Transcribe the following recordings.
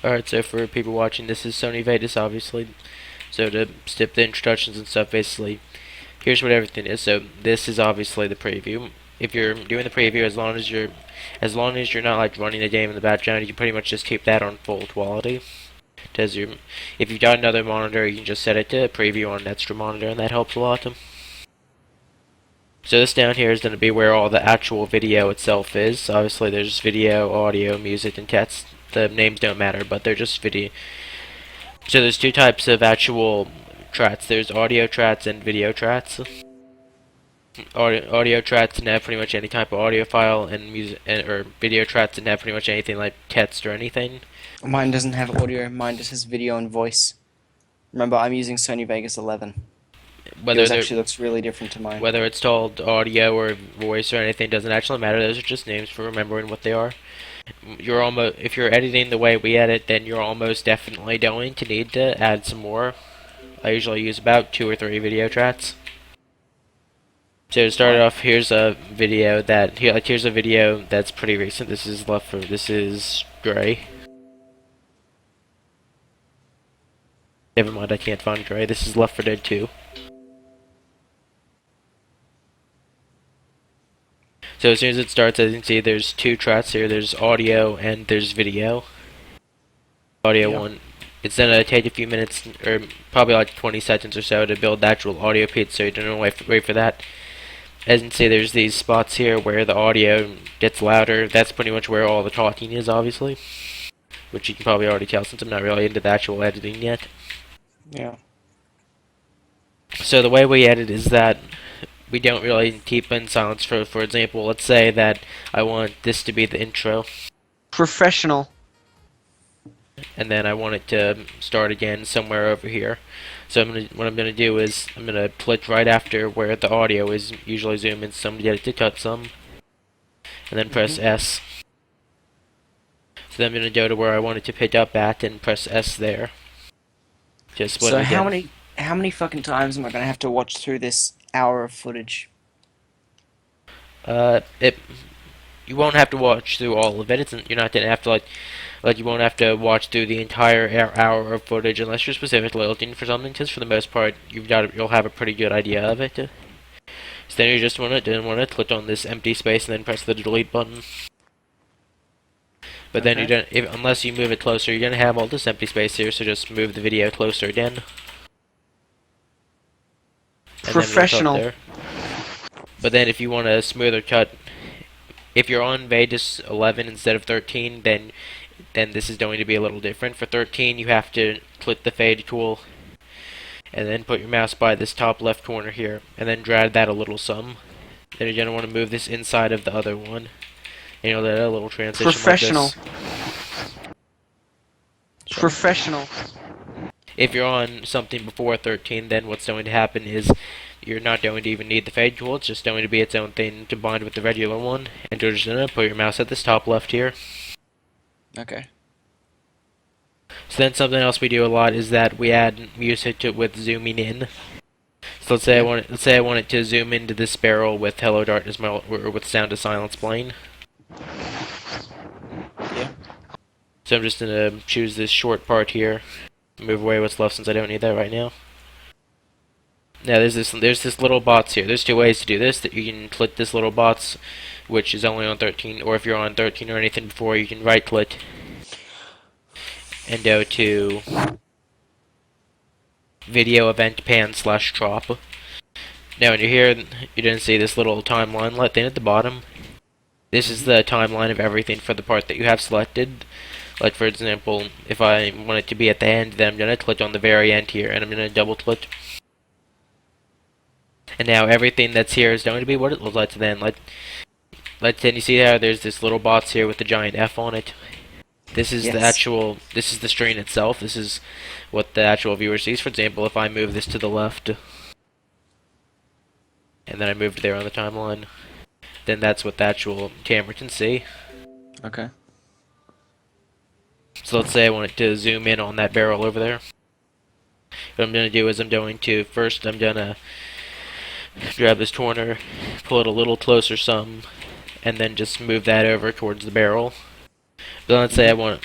Alright, so for people watching, this is Sony Vegas, obviously. So to skip the introductions and stuff, basically, here's what everything is. So this is obviously the preview. If you're doing the preview, as long as you're not like running the game in the background, you can pretty much just keep that on full quality. Because if you've got another monitor, you can just set it to preview on an extra monitor, and that helps a lot. So this down here is going to be where all the actual video itself is. Obviously, there's video, audio, music, and text. The names don't matter, but they're just video. So there's two types of actual tracks. There's audio tracks and video tracks. Audio tracks can have pretty much any type of audio file, and or video tracks can have pretty much anything like text or anything. Mine doesn't have audio, mine just has video and voice. Remember, I'm using Sony Vegas 11. Yours actually looks really different to mine. Whether it's called audio or voice or anything doesn't actually matter. Those are just names for remembering what they are. If you're editing the way we edit, then you're almost definitely going to need to add some more. I usually use about 2 or 3 video tracks. So to start off, here's a video that's pretty recent. This is Gray. Never mind, I can't find Gray. This is Left 4 Dead 2. So as soon as it starts, as you can see, there's 2 tracks here. There's audio and there's video. Audio one. It's gonna take a few minutes, or probably like 20 seconds or so, to build the actual audio feed, so you don't wait for that. As you can see, there's these spots here where the audio gets louder. That's pretty much where all the talking is, obviously. Which you can probably already tell since I'm not really into the actual editing yet. Yeah. So the way we edit is that we don't really keep in silence. For example, let's say that I want this to be the intro. Professional. And then I want it to start again somewhere over here. So what I'm gonna do is I'm gonna click right after where the audio is usually zoom in some to get it to cut some, and then press S. So then I'm gonna go to where I want it to pick up at and press S there. Just split So it again. how many fucking times am I gonna have to watch through this hour of footage? You won't have to watch through all of it. You're not gonna have to you won't have to watch through the entire hour of footage unless you're specifically looking for something. Because for the most part, you'll have a pretty good idea of it. So then you just want to click on this empty space and then press the delete button. But then you don't, unless you move it closer, you're gonna have all this empty space here. So just move the video closer again. Professional. But then if you want a smoother cut, if you're on Vegas 11 instead of 13, then this is going to be a little different. For 13, you have to click the fade tool, and then put your mouse by this top left corner here, and then drag that a little some. Then you're going to want to move this inside of the other one, and you'll get a little transition Professional. like this. Professional. If you're on something before 13, then what's going to happen is you're not going to even need the fade tool. It's just going to be its own thing combined with the regular one. And you're just going to put your mouse at this top left here. Okay. So then something else we do a lot is that we add music with zooming in. So let's say I want it to zoom into this barrel with Hello Darkness or with Sound of Silence playing. Yeah. So I'm just gonna choose this short part here. Move away what's left since I don't need that right now. Now there's this little box here. There's 2 ways to do this. That you can click this little box, which is only on 13, or if you're on 13 or anything before, you can right click and go to video event pan / drop. Now when you're here, you're gonna see this little timeline thing at the bottom. This is the timeline of everything for the part that you have selected. Like for example, if I want it to be at the end, then I'm gonna click on the very end here, and I'm gonna double click. And now everything that's here is going to be what it looks like to then. Then you see how there's this little box here with the giant F on it. This is this is the screen itself. This is what the actual viewer sees. For example, if I move this to the left, and then I moved there on the timeline, then that's what the actual camera can see. Okay. So let's say I want it to zoom in on that barrel over there. What I'm going to do is I'm going to grab this corner, pull it a little closer some, and then just move that over towards the barrel. But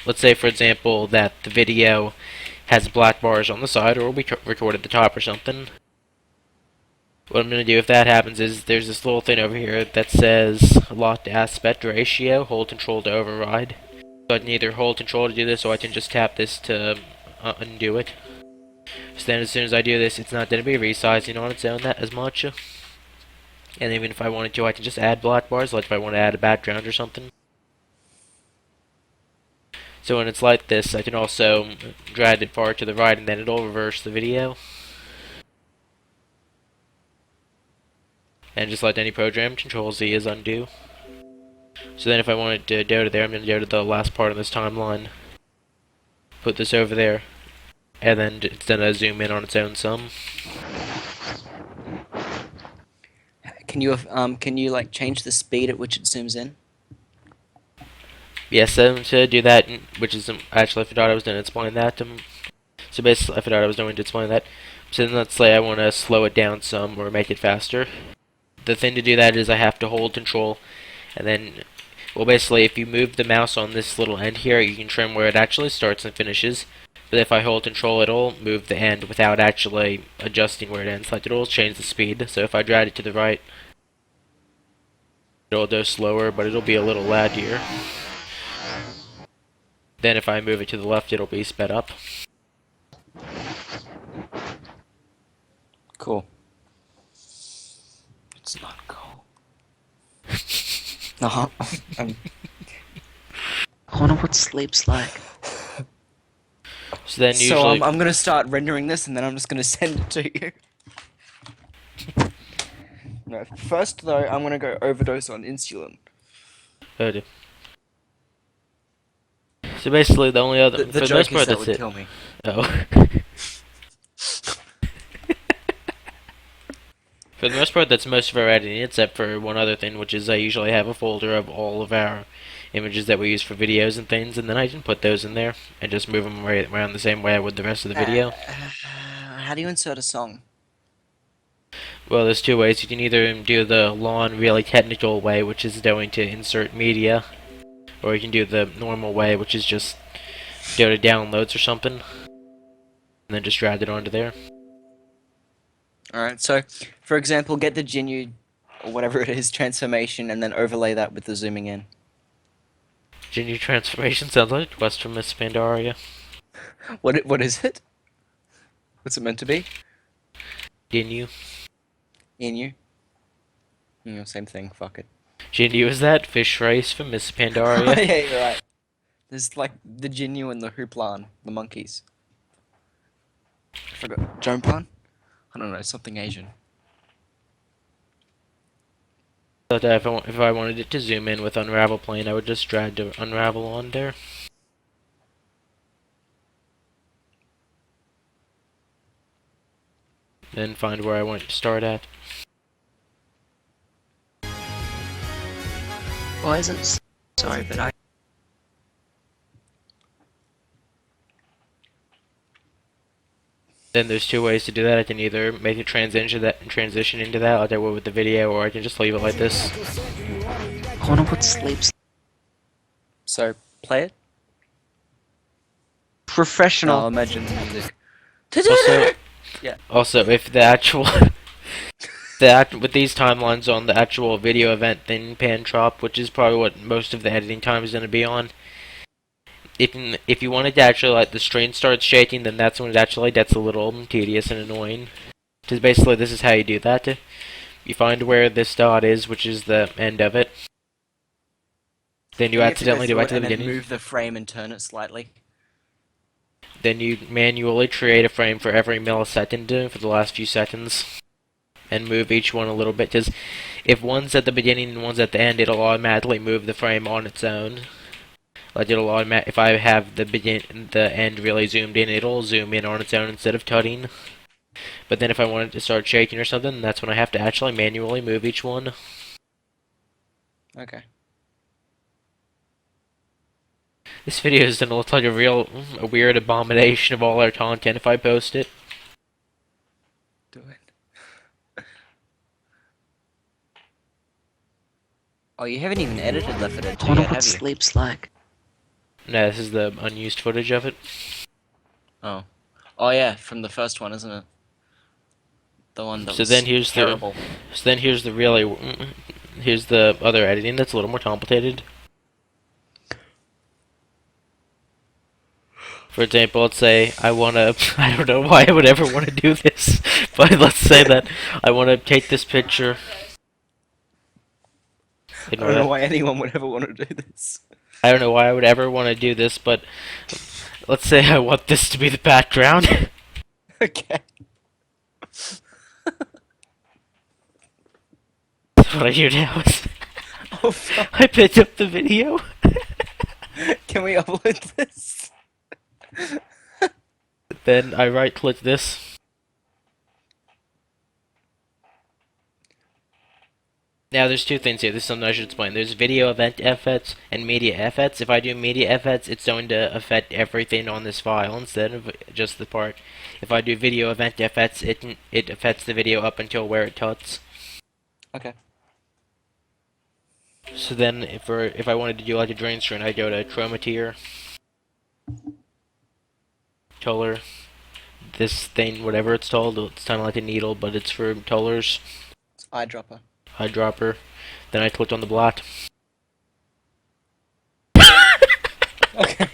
let's say for example that the video has black bars on the side, or will be recorded at the top or something. What I'm going to do if that happens is there's this little thing over here that says locked aspect ratio, hold control to override. So I can either hold control to do this, or I can just tap this to undo it. So then as soon as I do this, it's not going to be resizing on its own that as much. And even if I wanted to, I can just add black bars, like if I want to add a background or something. So when it's like this, I can also drag it far to the right, and then it'll reverse the video. And just like any program, Control Z is undo. So then if I wanted to go to there, I'm going to go to the last part of this timeline, put this over there, and then it's going to zoom in on its own some. Can you like change the speed at which it zooms in? Yes, so to do that, which is actually I forgot I was going to explain that. So basically, I forgot I was going to explain that. So then let's say I want to slow it down some or make it faster. The thing to do that is I have to hold control, and then, well, basically, if you move the mouse on this little end here, you can trim where it actually starts and finishes. But if I hold control, it'll move the end without actually adjusting where it ends. Like, it'll change the speed. So if I drag it to the right, it'll go slower, but it'll be a little laggier. Then if I move it to the left, it'll be sped up. Cool. It's not cool. Uh-huh. I wonder what sleep's like. So then usually... So I'm gonna start rendering this, and then I'm just gonna send it to you. No, first though, I'm gonna go overdose on insulin. Oh, so basically, the only other The for the joke most part, is that that's would it. kill me. Oh. For the most part, that's most of our editing, except for one other thing, which is I usually have a folder of all of our images that we use for videos and things, and then I can put those in there and just move them around the same way I would the rest of the video. How do you insert a song? Well, there's two ways. You can either do the long, really technical way, which is going to insert media, or you can do the normal way, which is just go to downloads or something, and then just drag it onto there. Alright, so, for example, get the Genu, or whatever it is, transformation, and then overlay that with the zooming in. Genu transformation sounds like a quest from Miss Pandaria. What is it? What's it meant to be? Genu. Inu? Same thing, fuck it. Genu is that fish race from Miss Pandaria? Yeah, you're right. There's like the Genu and the Hooplan, the monkeys. I forgot. Jomplan? I don't know, something Asian. So that if I wanted it to zoom in with Unravel Plane, I would just drag the Unravel on there. Then find where I want to start at. Why isn't... Sorry, but I... Then there's two ways to do that. I can either make a transition into that like I would with the video, or I can just leave it like this. I wonder what sleeps... So, play it? Professional. I'll imagine the music. Also, yeah. Also, if the actual... with these timelines on the actual video event thing, pan chop, which is probably what most of the editing time is going to be on, if you wanted to actually, like, the screen starts shaking, then that's when it actually gets a little tedious and annoying. Because basically this is how you do that. You find where this dot is, which is the end of it. Then you accidentally go back to the beginning. Move the frame and turn it slightly. Then you manually create a frame for every millisecond for the last few seconds. And move each one a little bit, because if one's at the beginning and one's at the end, it'll automatically move the frame on its own. Like if I have the end really zoomed in, it'll zoom in on its own instead of tutting. But then if I want it to start shaking or something, that's when I have to actually manually move each one. Okay. This video is gonna look like a weird abomination of all our content if I post it. Do it. Oh, you haven't even edited Left 4 Dead 2 yet, have you? Sleep's like. No, this is the unused footage of it. Oh. Oh yeah, from the first one, isn't it? The one that So then was here's the terrible. so then here's the really here's the other editing that's a little more complicated. For example, let's say I wanna I don't know why I would ever want to do this, but let's say that I want to take this picture. I Ignore don't know that. why anyone would ever want to do this. I don't know why I would ever want to do this, but let's say I want this to be the background. Okay. What I do now is Oh fuck. I picked up the video. Can we upload this? Then I right click this. Now there's two things here. This is something I should explain. There's video event effects and media effects. If I do media effects, it's going to affect everything on this file instead of just the part. If I do video event effects, it affects the video up until where it cuts. Okay. So then, if I wanted to do like a drain screen, I go to chroma tier, color, this thing, whatever it's called. It's kind of like a needle, but it's for colors. It's eyedropper. Eyedropper. Then I click on the black. Okay.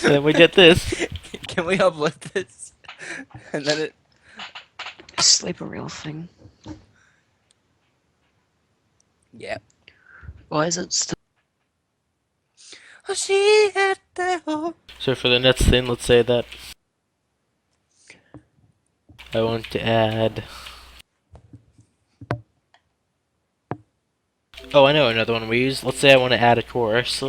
Then we get this. Can we upload this? And then it. Is sleep a real thing? Yeah. Why is it still? So for the next thing, let's say that I want to add. Oh, I know another one we use. Let's say I want to add a chorus.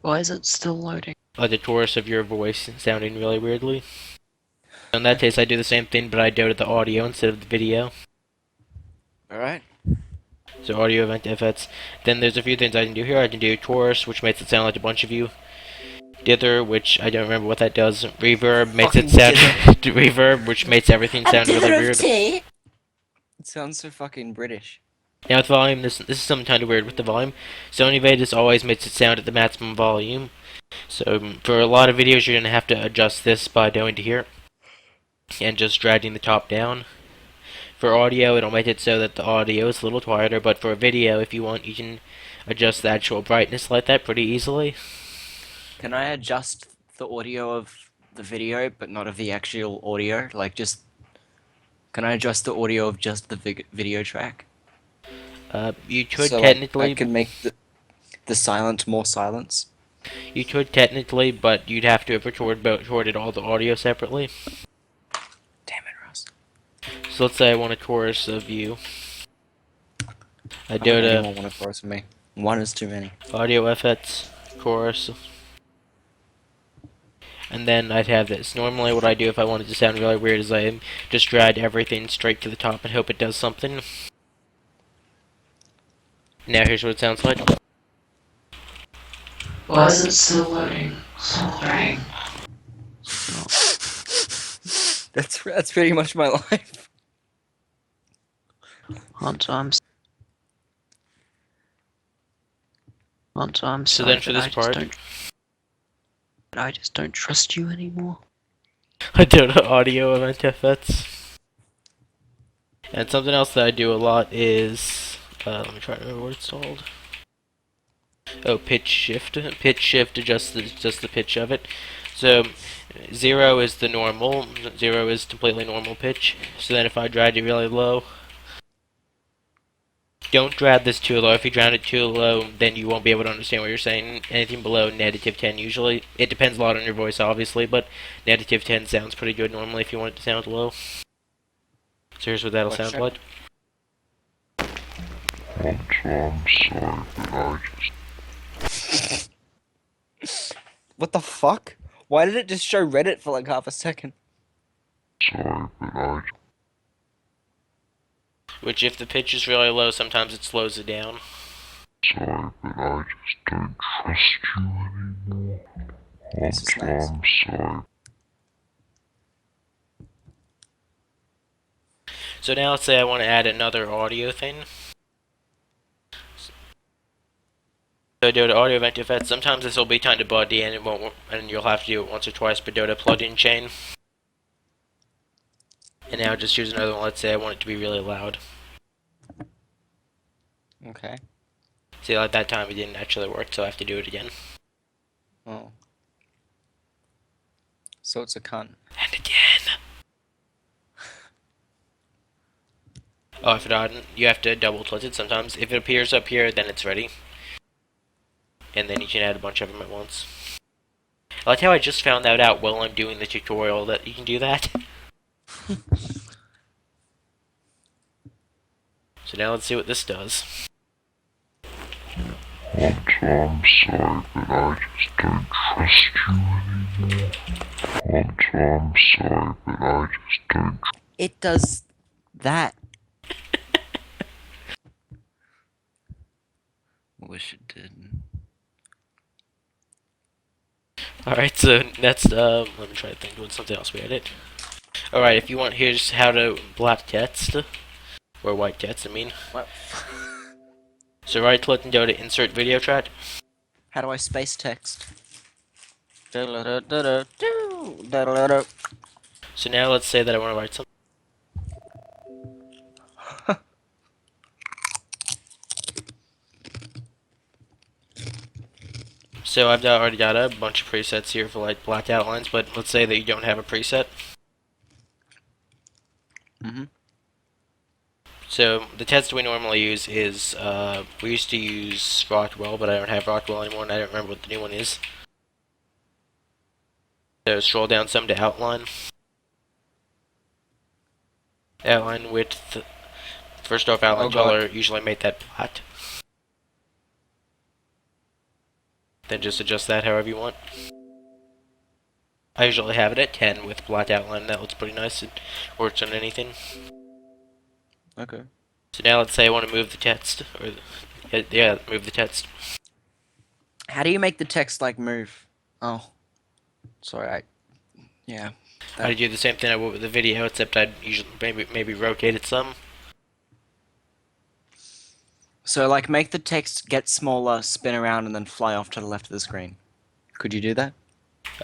Why is it still loading? Like a chorus of your voice sounding really weirdly. In that case, I do the same thing, but I go to the audio instead of the video. Alright. So audio event effects. Then there's a few things I can do here. I can do chorus, which makes it sound like a bunch of you. Dither, which I don't remember what that does. Reverb makes it sound reverb, which makes everything sound really weird. It sounds so fucking British. Now with volume, this is something kind of weird with the volume. Sony Vegas always makes it sound at the maximum volume. So for a lot of videos, you're gonna have to adjust this by going to here and just dragging the top down. For audio, it'll make it so that the audio is a little quieter, but for a video, if you want, you can adjust the actual brightness like that pretty easily. Can I adjust the audio of the video, but not of the actual audio? Like, just. Can I adjust the audio of just the video track? You could So, technically, I can make the silence more silence. you could technically, but you'd have to have recorded all the audio separately. Damn it, Ross. So let's say I want a chorus of you. I I go don't to anyone want to chorus with me. One is too many. audio effects, chorus, and then I'd have this. Normally what I do if I want it to sound really weird is I just drag everything straight to the top and hope it does something. Now here's what it sounds like. Why is it still loading? Sorry. That's pretty much my life. Onto I'm So sorry, then for but this part, I just don't trust you anymore. I do the audio event effects. And something else that I do a lot is, let me try to remember what it's called. Oh, pitch shift. Pitch shift adjusts just the pitch of it. So 0 is the normal. 0 is completely normal pitch. So then if I drag it really low, don't drag this too low. If you drag it too low, then you won't be able to understand what you're saying. Anything below -10 usually. It depends a lot on your voice, obviously, but -10 sounds pretty good normally if you want it to sound low. So here's what that'll What, sound sure. like. I'm sorry, but I What the fuck? Why did it just show Reddit for like half a second? sorry, but I Which, if the pitch is really low, sometimes it slows it down. sorry, but I just don't trust you anymore. This is nice. I'm sorry. So now let's say I want to add another audio thing. So do the audio vent effect. Sometimes this will be timed to body and it won't, and you'll have to do it once or twice. But do the plug-in chain. And now just choose another one. Let's say I want it to be really loud. Okay. See, like that time it didn't actually work, so I have to do it again. Oh. So it's a cunt. And again. Oh, I forgot. You have to double click it sometimes. If it appears up here, then it's ready. And then you can add a bunch of them at once. I like how I just found that out while I'm doing the tutorial that you can do that. So now let's see what this does. I'm sorry, but I just don't trust you anymore. I'm sorry, but I just don't. It does that. Wish it didn't. Alright, so next, let me try to think of something else we added. Alright, if you want, here's how to black text. Or white text, I mean. What? So right click and go to insert video track. How do I space text? So now let's say that I want to write something. So I've already got a bunch of presets here for like black outlines, but let's say that you don't have a preset. Mhm. So the text we normally use is, we used to use Rockwell, but I don't have Rockwell anymore, and I don't remember what the new one is. So scroll down some to outline. Outline width. First off, outline color, usually make that black. Then just adjust that however you want. I usually have it at 10 with black outline. That looks pretty nice. It works on anything. Okay. So now let's say I want to move the text, or yeah, move the text. How do you make the text like move? Oh, sorry. Yeah. I'd do the same thing I would with the video, except I'd usually maybe rotate it some. So like make the text get smaller, spin around, and then fly off to the left of the screen. Could you do that?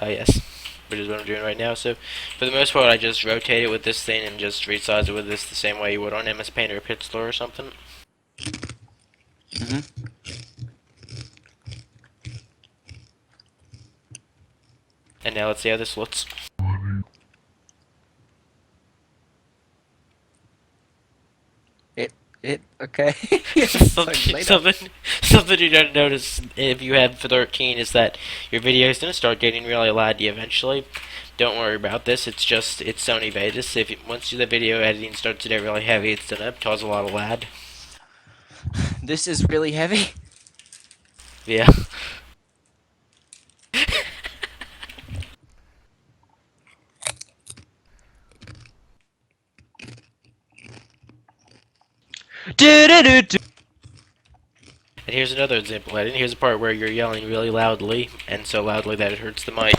Yes, which is what I'm doing right now. So for the most part, I just rotate it with this thing and just resize it with this the same way you would on MS Paint or Pixlr or something. Mhm. And now let's see how this looks. Okay. Something you don't notice if you have 13 is that your video is going to start getting really laggy eventually. Don't worry about this. It's Sony Vegas. Once the video editing starts to get really heavy, it's going to cause a lot of lag. This is really heavy. Yeah. Do-do-do-do. And here's another example edit. Here's a part where you're yelling really loudly, and so loudly that it hurts the mic.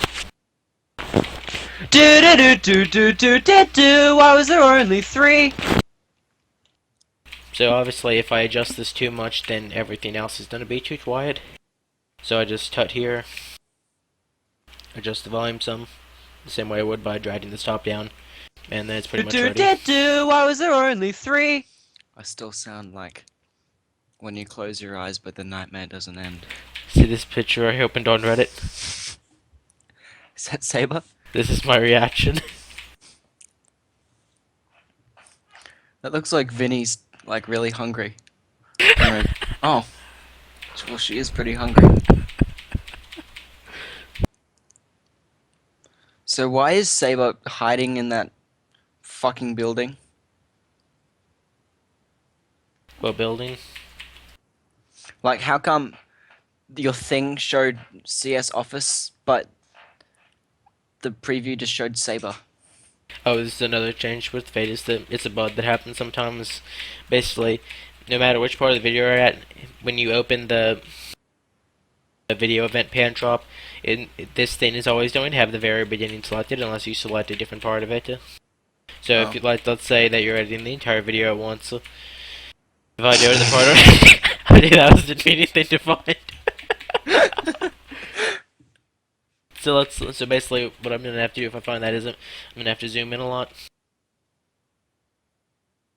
Do-do-do-do-do-do-do-do. Why was there only 3? So obviously if I adjust this too much, then everything else is going to be too quiet. So I just tut here, adjust the volume some, the same way I would by dragging this top down, and then it's pretty much ready. Why was there only 3? I still sound like when you close your eyes but the nightmare doesn't end. See this picture I opened on Reddit? Is that Saber? This is my reaction. That looks like Vinny's like really hungry. Anyway. Oh. Well, she is pretty hungry. So why is Saber hiding in that fucking building? What building? Like, how come your thing showed CS Office, but the preview just showed Saber? Oh, this is another change with Fate. It's a bug that happens sometimes. Basically, no matter which part of the video you're at, when you open the video event pan drop, this thing is always going to have the very beginning selected unless you select a different part of it. So if you like, let's say that you're editing the entire video at once. If I go to the part where I knew that was the meaning thing to find. So basically what I'm gonna have to do if I find that isn't, I'm gonna have to zoom in a lot.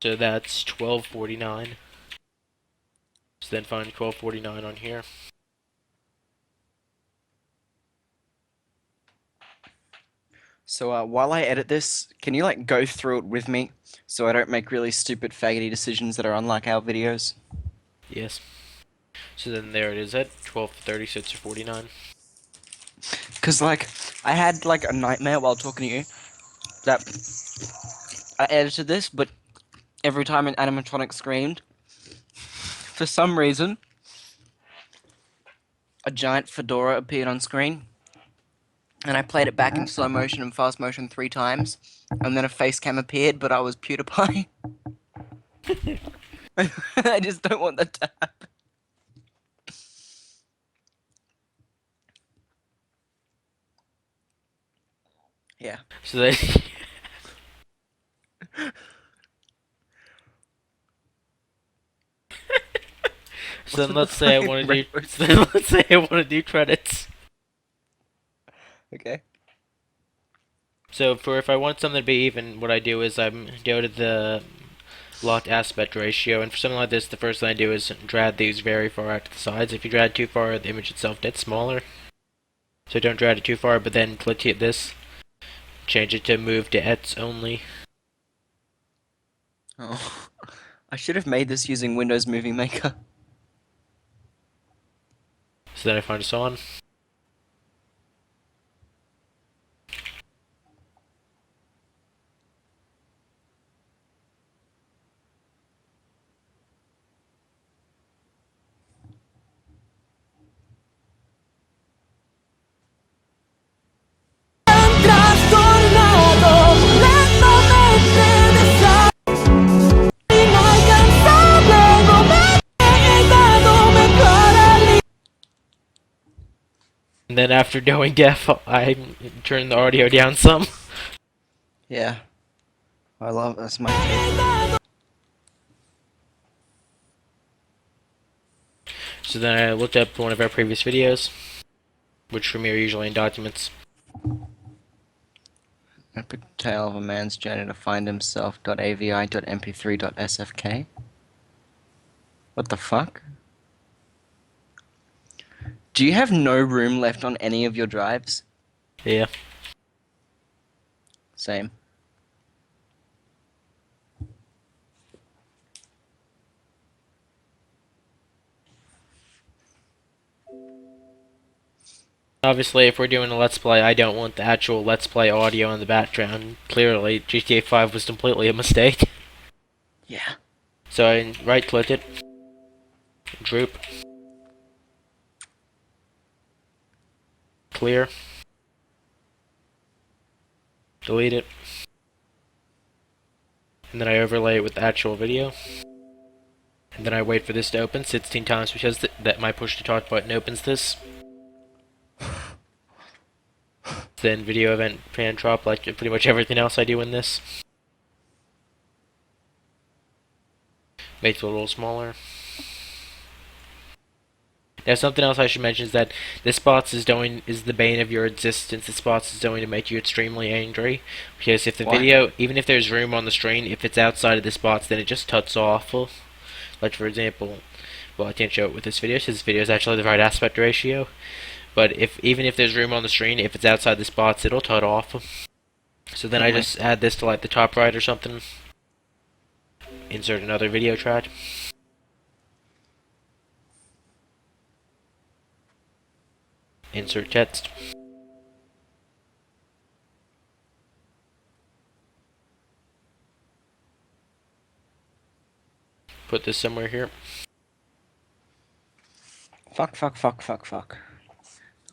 So that's 1249. So then find 1249 on here. So while I edit this, can you like go through it with me so I don't make really stupid faggoty decisions that are unlike our videos? Yes. So then there it is at 1236 or 49. Cause like I had like a nightmare while talking to you that I edited this, but every time an animatronic screamed, for some reason, a giant fedora appeared on screen, and I played it back in slow motion and fast motion 3 times, and then a face cam appeared, but I was PewDiePie. I just don't want that to happen. Yeah. So then so then let's say I want to do so then let's say I want to do credits. Okay. So for if I want something to be even, what I do is I go to the locked aspect ratio, and for something like this, the first thing I do is drag these very far out to the sides. If you drag too far, the image itself gets smaller. So don't drag it too far, but then click hit this, change it to move to ETS only. Oh. I should have made this using Windows Movie Maker. So then I find a song. And then after going deaf, I turn the audio down some. Yeah. That's my favorite. So then I looked up one of our previous videos, which premiere usually in documents. Epic tale of a man's journey to find himself. .avi.mp3.sfk. What the fuck? Do you have no room left on any of your drives? Yeah. Same. Obviously, if we're doing a Let's Play, I don't want the actual Let's Play audio in the background. Clearly, GTA 5 was completely a mistake. Yeah. So I right-click it, droop, clear, delete it, and then I overlay it with the actual video. And then I wait for this to open 16 times because that my push to talk button opens this. Then video event pan drop like pretty much everything else I do in this. Makes it a little smaller. Now something else I should mention is that this spots is the bane of your existence. This spots is going to make you extremely angry because if the Why? video, even if there's room on the screen, if it's outside of the spots, then it just cuts off. Like for example, well I can't show it with this video because this video is actually the right aspect ratio. But even if there's room on the screen, if it's outside the spots, it'll cut off. So then I just add this to like the top right or something. Insert another video track. Insert text. Put this somewhere here. Fuck.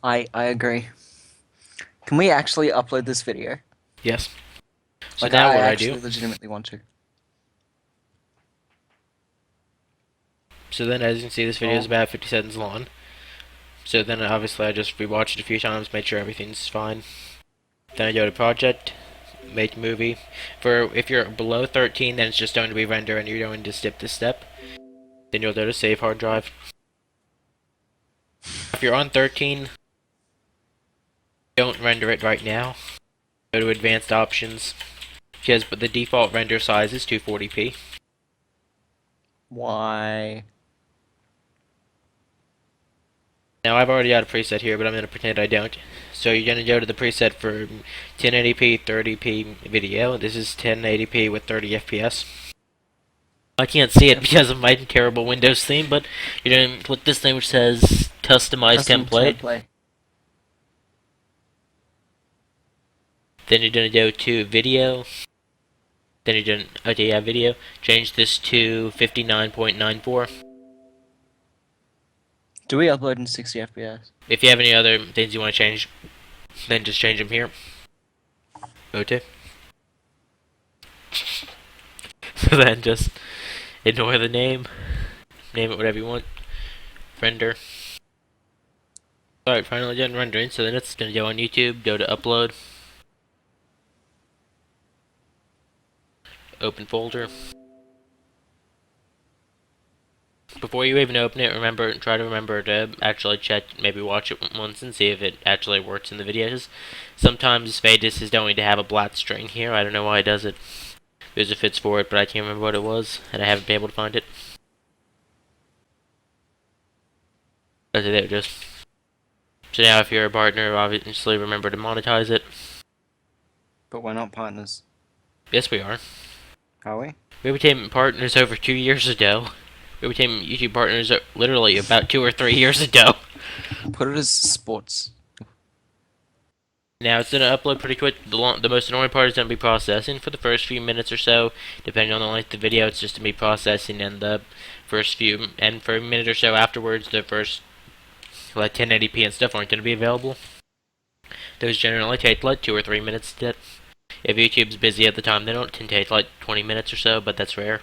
I agree. Can we actually upload this video? Yes. So Like, now I what I actually do. legitimately want to. So then as you can see this video is about 50 seconds long. So then obviously I just rewatched it a few times, make sure everything's fine. Then I go to project, make movie. If you're below 13 then it's just going to be render and you're going to skip this step. Then you'll go to save hard drive. If you're on 13, don't render it right now. Go to advanced options. Because the default render size is 240p. Why? Now I've already got a preset here, but I'm going to pretend I don't. So you're going to go to the preset for 1080p, 30p video. This is 1080p with 30 FPS. I can't see it because of my terrible Windows theme, but you're going to click this thing which says Customize Custom Template. Then you're going to go to Video. Then you're going to, okay, yeah, Video. Change this to 59.94. Do we upload in 60 FPS? If you have any other things you want to change, then just change them here. Go to. So then just ignore the name. Name it whatever you want. Render. Alright, finally done rendering, so then it's going to go on YouTube, go to Upload. Open folder. Before you even open it, try to remember to actually check, maybe watch it once and see if it actually works in the videos. Sometimes Fadis is going to have a black string here. I don't know why it does it. There's a fix for it, but I can't remember what it was, and I haven't been able to find it. Okay, there it is. So now if you're a partner, obviously remember to monetize it. But we're not partners. Yes, we are. Are we? We became partners over 2 years ago. We became YouTube partners literally about 2 or 3 years ago. Put it as sports. Now it's going to upload pretty quick. The most annoying part is going to be processing for the first few minutes or so. Depending on the length of the video, it's just to be processing, and the first few, and for a minute or so afterwards, the first, like 1080p and stuff aren't going to be available. Those generally take like 2 or 3 minutes to get. If YouTube's busy at the time, they don't tend to take like 20 minutes or so, but that's rare.